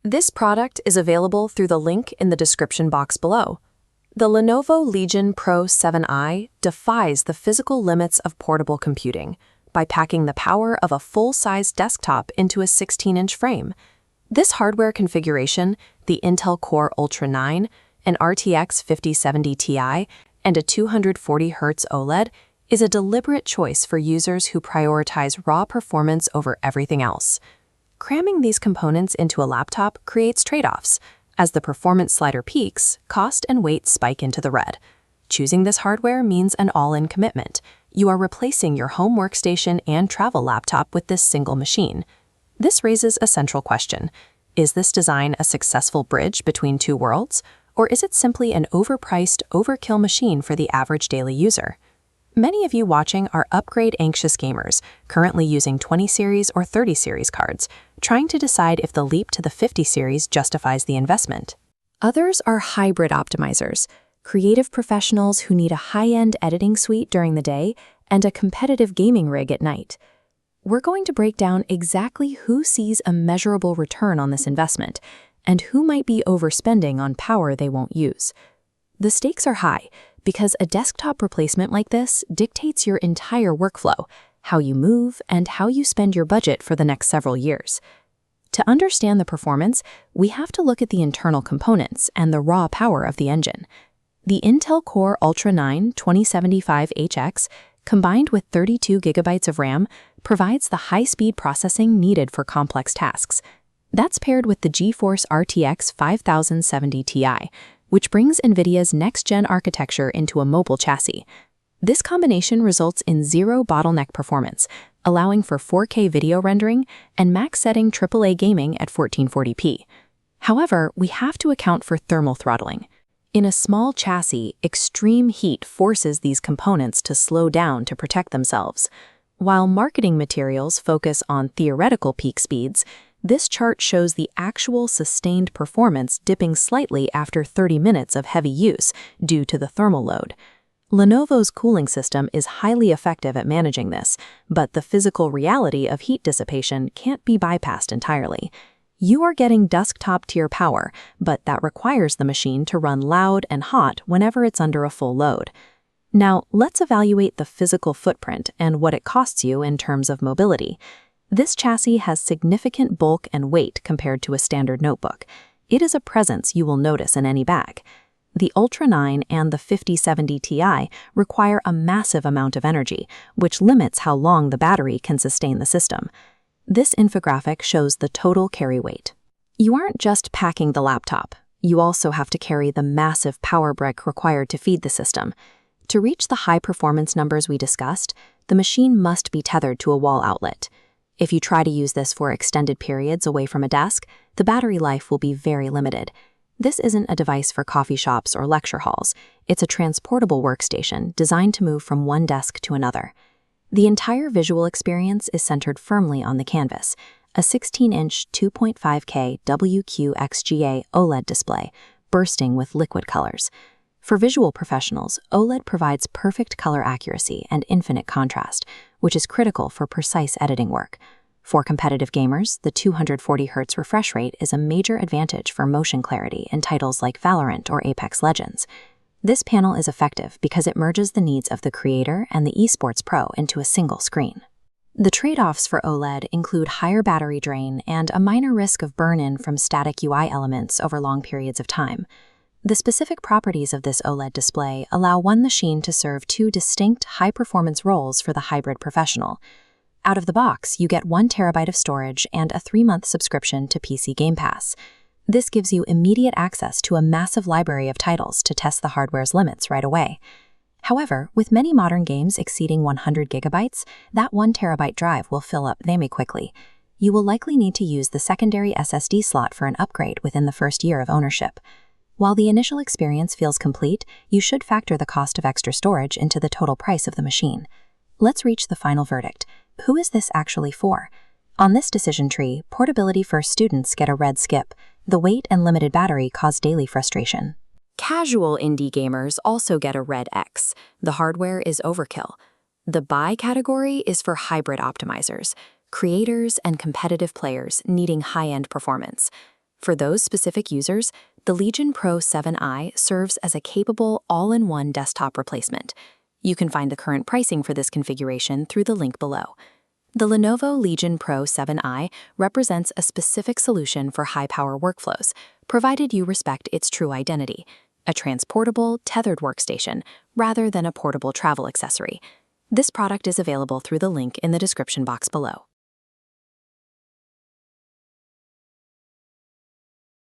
This product is available through the link in the description box below. The Lenovo Legion Pro 7i defies the physical limits of portable computing by packing the power of a full-size desktop into a 16-inch frame. This hardware configuration, the Intel Core Ultra 9, an RTX 5070 Ti, and a 240Hz OLED, is a deliberate choice for users who prioritize raw performance over everything else. Cramming these components into a laptop creates trade-offs. As the performance slider peaks, cost and weight spike into the red. Choosing this hardware means an all-in commitment. You are replacing your home workstation and travel laptop with this single machine. This raises a central question. Is this design a successful bridge between two worlds, or is it simply an overpriced, overkill machine for the average daily user? Many of you watching are upgrade-anxious gamers, currently using 20 series or 30 series cards, trying to decide if the leap to the 50 series justifies the investment. Others are hybrid optimizers, creative professionals who need a high-end editing suite during the day and a competitive gaming rig at night. We're going to break down exactly who sees a measurable return on this investment and who might be overspending on power they won't use. The stakes are high because a desktop replacement like this dictates your entire workflow, how you move, and how you spend your budget for the next several years. To understand the performance, we have to look at the internal components and the raw power of the engine. The Intel Core Ultra 9 2075HX, combined with 32 GB of RAM, provides the high-speed processing needed for complex tasks. That's paired with the GeForce RTX 5070 Ti, which brings NVIDIA's next-gen architecture into a mobile chassis. This combination results in zero bottleneck performance, allowing for 4K video rendering and max-setting AAA gaming at 1440p. However, we have to account for thermal throttling. In a small chassis, extreme heat forces these components to slow down to protect themselves. While marketing materials focus on theoretical peak speeds, this chart shows the actual sustained performance dipping slightly after 30 minutes of heavy use due to the thermal load. Lenovo's cooling system is highly effective at managing this, but the physical reality of heat dissipation can't be bypassed entirely. You are getting desktop-tier power, but that requires the machine to run loud and hot whenever it's under a full load. Now, let's evaluate the physical footprint and what it costs you in terms of mobility. This chassis has significant bulk and weight compared to a standard notebook. It is a presence you will notice in any bag. The Ultra 9 and the 5070 Ti require a massive amount of energy, which limits how long the battery can sustain the system. This infographic shows the total carry weight. You aren't just packing the laptop. You also have to carry the massive power brick required to feed the system. To reach the high performance numbers we discussed, the machine must be tethered to a wall outlet. If you try to use this for extended periods away from a desk, the battery life will be very limited. This isn't a device for coffee shops or lecture halls. It's a transportable workstation designed to move from one desk to another. The entire visual experience is centered firmly on the canvas, a 16-inch 2.5K WQXGA OLED display, bursting with liquid colors. For visual professionals, OLED provides perfect color accuracy and infinite contrast, which is critical for precise editing work. For competitive gamers, the 240Hz refresh rate is a major advantage for motion clarity in titles like Valorant or Apex Legends. This panel is effective because it merges the needs of the creator and the esports pro into a single screen. The trade-offs for OLED include higher battery drain and a minor risk of burn-in from static UI elements over long periods of time. The specific properties of this OLED display allow one machine to serve two distinct high-performance roles for the hybrid professional. Out of the box, you get 1 TB of storage and a 3-month subscription to PC Game Pass. This gives you immediate access to a massive library of titles to test the hardware's limits right away. However, with many modern games exceeding 100 GB, that 1 TB drive will fill up very quickly. You will likely need to use the secondary SSD slot for an upgrade within the first year of ownership. While the initial experience feels complete, you should factor the cost of extra storage into the total price of the machine. Let's reach the final verdict. Who is this actually for? On this decision tree, portability-first students get a red skip. The weight and limited battery cause daily frustration. Casual indie gamers also get a red X. The hardware is overkill. The buy category is for hybrid optimizers, creators and competitive players needing high-end performance. For those specific users, the Legion Pro 7i serves as a capable all-in-one desktop replacement. You can find the current pricing for this configuration through the link below. The Lenovo Legion Pro 7i represents a specific solution for high-power workflows, provided you respect its true identity, a transportable, tethered workstation rather than a portable travel accessory. This product is available through the link in the description box below.